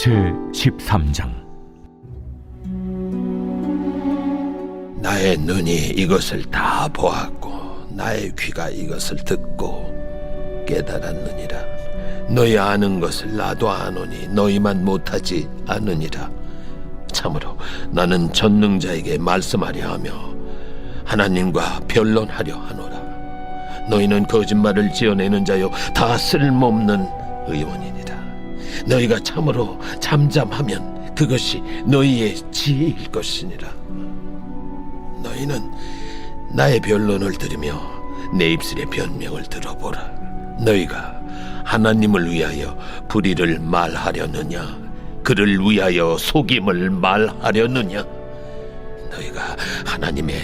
제13장. 나의 눈이 이것을 다 보았고 나의 귀가 이것을 듣고 깨달았느니라. 너희 아는 것을 나도 아노니 너희만 못하지 않으니라. 참으로 나는 전능자에게 말씀하려 하며 하나님과 변론하려 하노라. 너희는 거짓말을 지어내는 자요 다 쓸모없는 의원이니라. 너희가 참으로 잠잠하면 그것이 너희의 지혜일 것이니라. 너희는 나의 변론을 들으며 내 입술의 변명을 들어보라. 너희가 하나님을 위하여 불의를 말하려느냐, 그를 위하여 속임을 말하려느냐? 너희가 하나님의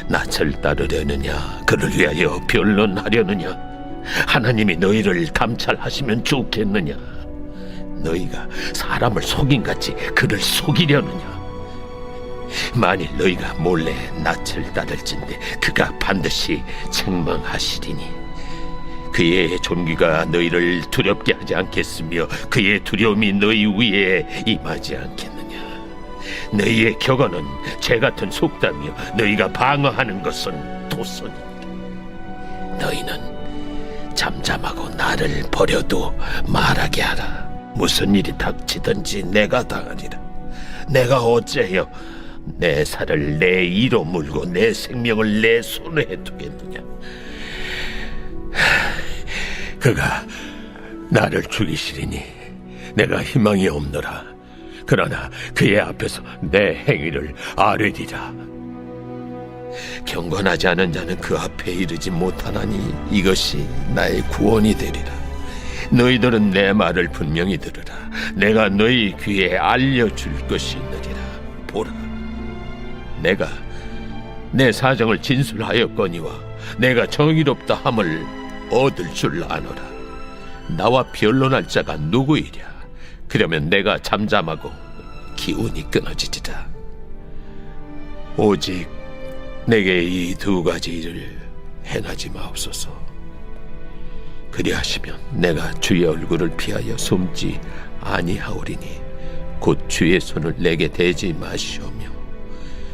낯을 따르려느냐, 그를 위하여 변론하려느냐? 하나님이 너희를 감찰하시면 좋겠느냐? 너희가 사람을 속임같이 그를 속이려느냐? 만일 너희가 몰래 낯을 따를진대 그가 반드시 책망하시리니 그의 존귀가 너희를 두렵게 하지 않겠으며 그의 두려움이 너희 위에 임하지 않겠느냐? 너희의 격언은 죄같은 속담이요 너희가 방어하는 것은 도선이니라. 너희는 잠잠하고 나를 버려도 말하게 하라. 무슨 일이 닥치든지 내가 당하리라. 내가 어째여 내 살을 내 이로 물고 내 생명을 내 손에 두겠느냐? 그가 나를 죽이시리니 내가 희망이 없노라. 그러나 그의 앞에서 내 행위를 아뢰리라. 경건하지 않은 자는 그 앞에 이르지 못하나니 이것이 나의 구원이 되리라. 너희들은 내 말을 분명히 들으라. 내가 너희 귀에 알려줄 것이 있느니라. 보라, 내가 내 사정을 진술하였거니와 내가 정의롭다 함을 얻을 줄 아노라. 나와 변론할 자가 누구이랴? 그러면 내가 잠잠하고 기운이 끊어지리라. 오직 내게 이 두 가지 일을 행하지 마옵소서. 그리하시면 내가 주의 얼굴을 피하여 숨지 아니하오리니 곧 주의 손을 내게 대지 마시오며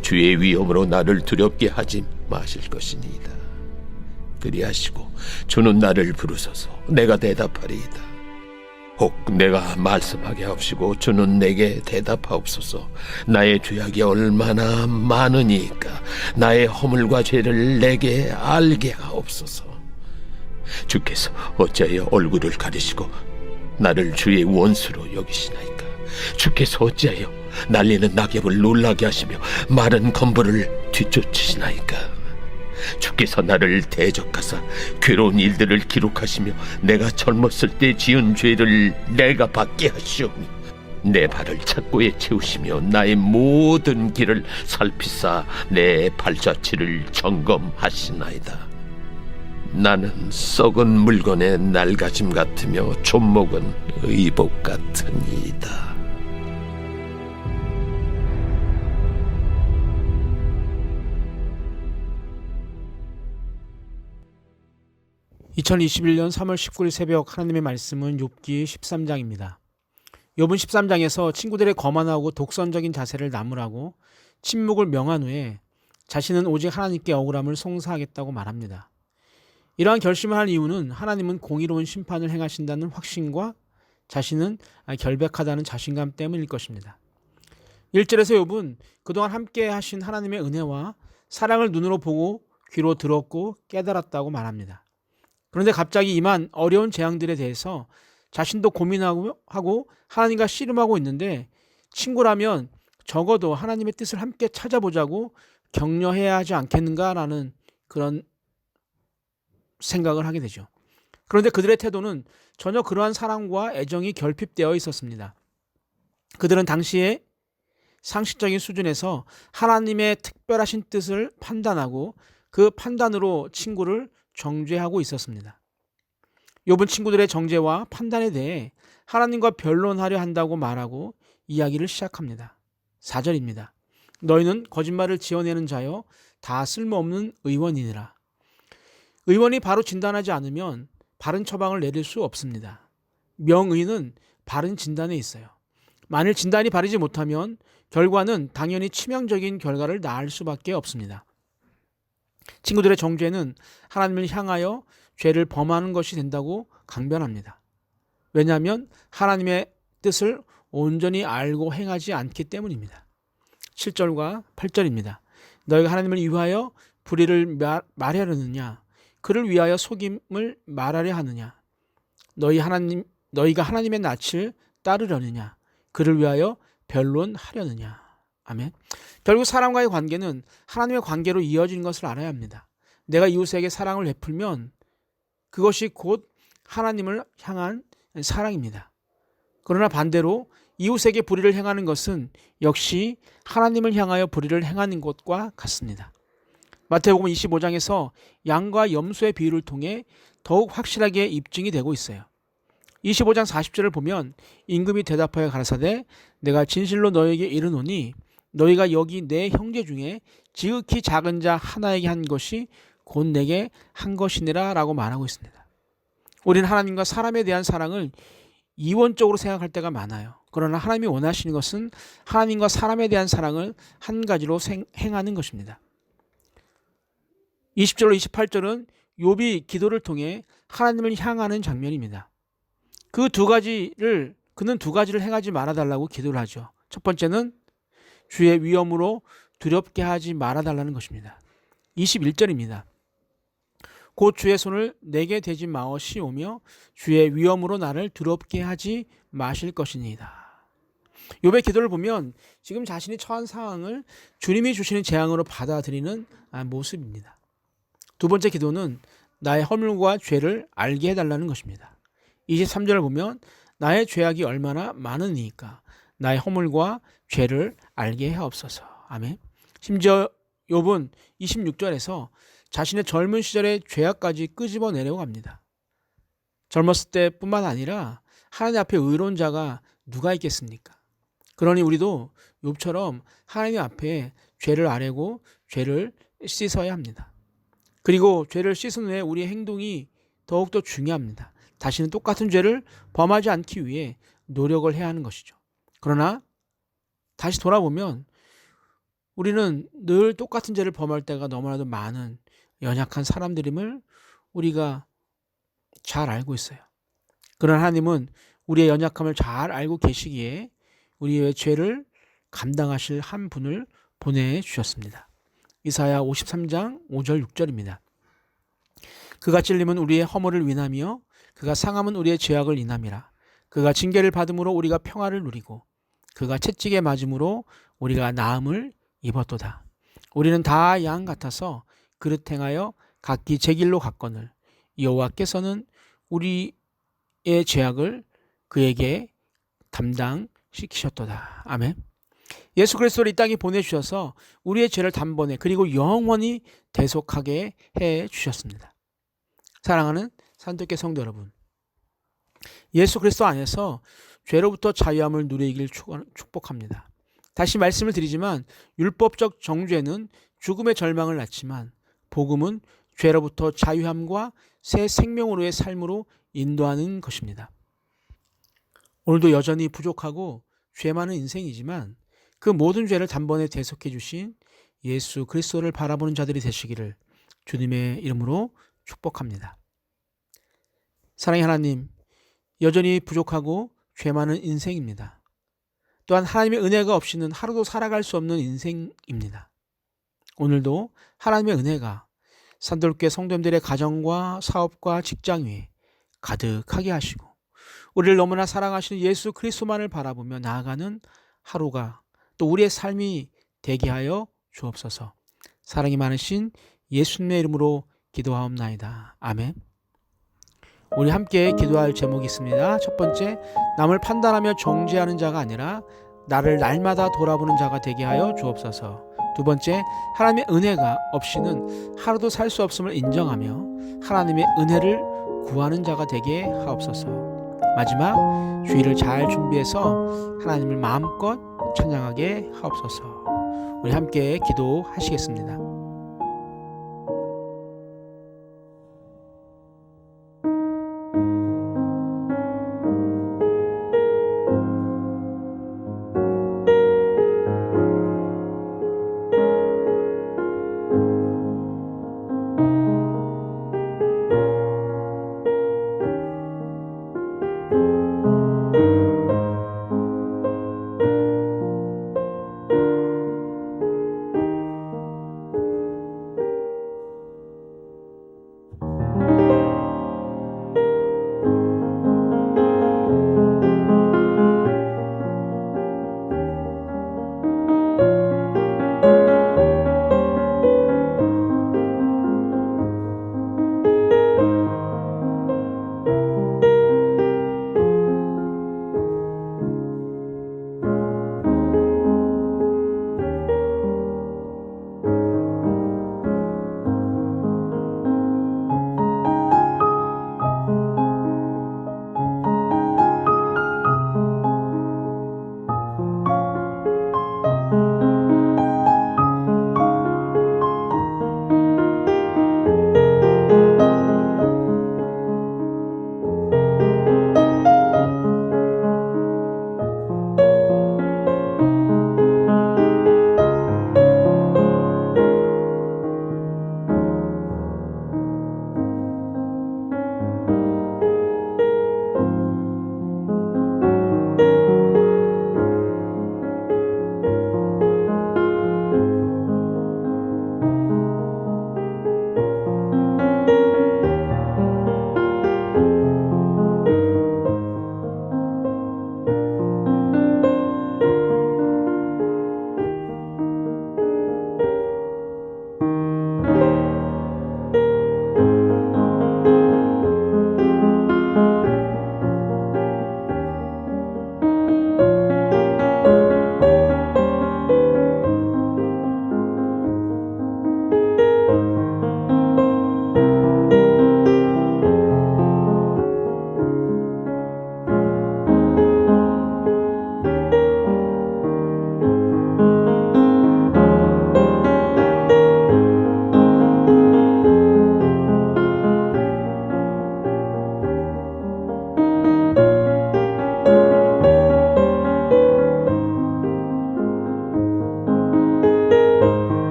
주의 위엄으로 나를 두렵게 하지 마실 것이니이다. 그리하시고 주는 나를 부르소서. 내가 대답하리이다. 혹 내가 말씀하게 하옵시고 주는 내게 대답하옵소서. 나의 죄악이 얼마나 많으니까 나의 허물과 죄를 내게 알게 하옵소서. 주께서 어찌하여 얼굴을 가리시고 나를 주의 원수로 여기시나이까? 주께서 어찌하여 날리는 낙엽을 놀라게 하시며 마른 건물을 뒤쫓으시나이까? 주께서 나를 대적하사 괴로운 일들을 기록하시며 내가 젊었을 때 지은 죄를 내가 받게 하시오니 내 발을 착고에 채우시며 나의 모든 길을 살피사 내 발자취를 점검하시나이다. 나는 썩은 물건의 낡아짐 같으며 존목은 의복 같으니이다. 2021년 3월 19일 새벽 하나님의 말씀은 욥기 13장입니다. 욥은 13장에서 친구들의 거만하고 독선적인 자세를 나무라고 침묵을 명한 후에 자신은 오직 하나님께 억울함을 송사하겠다고 말합니다. 이러한 결심을 한 이유는 하나님은 공의로운 심판을 행하신다는 확신과 자신은 결백하다는 자신감 때문일 것입니다. 1절에서 욥은 그동안 함께 하신 하나님의 은혜와 사랑을 눈으로 보고 귀로 들었고 깨달았다고 말합니다. 그런데 갑자기 임한 어려운 재앙들에 대해서 자신도 고민하고 하나님과 씨름하고 있는데 친구라면 적어도 하나님의 뜻을 함께 찾아보자고 격려해야 하지 않겠는가라는 그런 생각을 하게 되죠. 그런데 그들의 태도는 전혀 그러한 사랑과 애정이 결핍되어 있었습니다. 그들은 당시에 상식적인 수준에서 하나님의 특별하신 뜻을 판단하고 그 판단으로 친구를 정죄하고 있었습니다. 욥은 친구들의 정죄와 판단에 대해 하나님과 변론하려 한다고 말하고 이야기를 시작합니다. 4절입니다. 너희는 거짓말을 지어내는 자여 다 쓸모없는 의원이니라. 의원이 바로 진단하지 않으면 바른 처방을 내릴 수 없습니다. 명의는 바른 진단에 있어요. 만일 진단이 바르지 못하면 결과는 당연히 치명적인 결과를 낳을 수밖에 없습니다. 친구들의 정죄는 하나님을 향하여 죄를 범하는 것이 된다고 강변합니다. 왜냐하면 하나님의 뜻을 온전히 알고 행하지 않기 때문입니다. 7절과 8절입니다. 너희가 하나님을 위하여 불의를 말하려느냐? 그를 위하여 속임을 말하려 하느냐? 너희가 하나님의 낯을 따르려느냐? 그를 위하여 변론하려느냐? 아멘. 결국 사람과의 관계는 하나님의 관계로 이어지는 것을 알아야 합니다. 내가 이웃에게 사랑을 베풀면 그것이 곧 하나님을 향한 사랑입니다. 그러나 반대로 이웃에게 불의를 행하는 것은 역시 하나님을 향하여 불의를 행하는 것과 같습니다. 마태복음 25장에서 양과 염소의 비유를 통해 더욱 확실하게 입증이 되고 있어요. 25장 40절을 보면 임금이 대답하여 가라사대 내가 진실로 너에게 이르노니 너희가 여기 내 형제 중에 지극히 작은 자 하나에게 한 것이 곧 내게 한 것이니라 라고 말하고 있습니다. 우리는 하나님과 사람에 대한 사랑을 이원적으로 생각할 때가 많아요. 그러나 하나님이 원하시는 것은 하나님과 사람에 대한 사랑을 한 가지로 행하는 것입니다. 20절로 28절은 욥이 기도를 통해 하나님을 향하는 장면입니다. 그는 두 가지를 행하지 말아달라고 기도를 하죠. 첫 번째는 주의 위엄으로 두렵게 하지 말아달라는 것입니다. 21절입니다. 곧 주의 손을 내게 대지 마시오며 주의 위엄으로 나를 두렵게 하지 마실 것이니이다. 욥의 기도를 보면 지금 자신이 처한 상황을 주님이 주시는 재앙으로 받아들이는 모습입니다. 두 번째 기도는 나의 허물과 죄를 알게 해달라는 것입니다. 23절을 보면 나의 죄악이 얼마나 많으니까 나의 허물과 죄를 알게 하옵소서. 아멘. 심지어 욥은 26절에서 자신의 젊은 시절의 죄악까지 끄집어내려고 합니다. 젊었을 때뿐만 아니라 하나님 앞에 의로운 자가 누가 있겠습니까? 그러니 우리도 욥처럼 하나님 앞에 죄를 아뢰고 죄를 씻어야 합니다. 그리고 죄를 씻은 후에 우리의 행동이 더욱더 중요합니다. 다시는 똑같은 죄를 범하지 않기 위해 노력을 해야 하는 것이죠. 그러나 다시 돌아보면 우리는 늘 똑같은 죄를 범할 때가 너무나도 많은 연약한 사람들임을 우리가 잘 알고 있어요. 그러나 하나님은 우리의 연약함을 잘 알고 계시기에 우리의 죄를 감당하실 한 분을 보내주셨습니다. 이사야 53장 5절 6절입니다. 그가 찔림은 우리의 허물을 위하며 그가 상함은 우리의 죄악을 인함이라. 그가 징계를 받음으로 우리가 평화를 누리고 그가 채찍에 맞음으로 우리가 나음을 입었도다. 우리는 다 양 같아서 그릇 행하여 각기 제 길로 갔거늘 여호와께서는 우리의 죄악을 그에게 담당시키셨도다. 아멘. 예수 그리스도를 이 땅에 보내주셔서 우리의 죄를 단번에 그리고 영원히 대속하게 해주셨습니다. 사랑하는 산토끼 성도 여러분, 예수 그리스도 안에서 죄로부터 자유함을 누리길 축복합니다. 다시 말씀을 드리지만 율법적 정죄는 죽음의 절망을 낳지만 복음은 죄로부터 자유함과 새 생명으로의 삶으로 인도하는 것입니다. 오늘도 여전히 부족하고 죄 많은 인생이지만 그 모든 죄를 단번에 대속해 주신 예수 그리스도를 바라보는 자들이 되시기를 주님의 이름으로 축복합니다. 사랑의 하나님, 여전히 부족하고 죄 많은 인생입니다. 또한 하나님의 은혜가 없이는 하루도 살아갈 수 없는 인생입니다. 오늘도 하나님의 은혜가 산돌교회 성도님들의 가정과 사업과 직장 위에 가득하게 하시고 우리를 너무나 사랑하시는 예수 그리스도만을 바라보며 나아가는 하루가 또 우리의 삶이 되게 하여 주옵소서. 사랑이 많으신 예수님의 이름으로 기도하옵나이다. 아멘. 우리 함께 기도할 제목이 있습니다. 첫 번째, 남을 판단하며 정죄하는 자가 아니라 나를 날마다 돌아보는 자가 되게 하여 주옵소서. 두 번째, 하나님의 은혜가 없이는 하루도 살 수 없음을 인정하며 하나님의 은혜를 구하는 자가 되게 하옵소서. 마지막 주일을 잘 준비해서 하나님을 마음껏 찬양하게 하옵소서. 우리 함께 기도하시겠습니다.